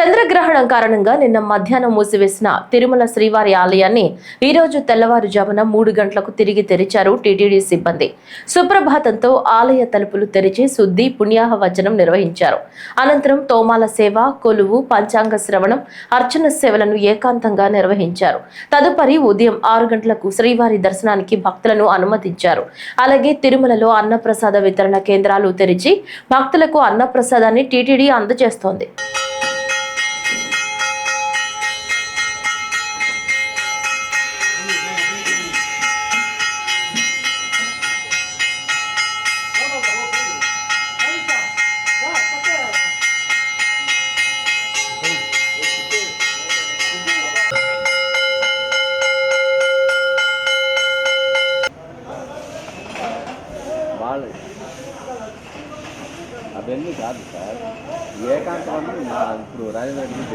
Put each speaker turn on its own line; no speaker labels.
చంద్రగ్రహణం కారణంగా నిన్న మధ్యాహ్నం మూసివేసిన తిరుమల శ్రీవారి ఆలయాన్ని ఈ రోజు తెల్లవారుజామున 3 గంటలకు తిరిగి తెరిచారు టీటీడీ సిబ్బంది. సుప్రభాతంతో ఆలయ తలుపులు తెరిచి శుద్ధి పుణ్యాహవచనం నిర్వహించారు. అనంతరం తోమాల సేవ, కొలువు, పంచాంగ శ్రవణం, అర్చన సేవలను ఏకాంతంగా నిర్వహించారు. తదుపరి ఉదయం 6 గంటలకు శ్రీవారి దర్శనానికి భక్తులను అనుమతించారు. అలాగే తిరుమలలో అన్నప్రసాద వితరణ కేంద్రాలు తెరిచి భక్తులకు అన్నప్రసాదాన్ని టీటీడీ అందజేస్తోంది.
అవన్నీ కాదు సార్, ఏకాంతం ఇప్పుడు రాజధాని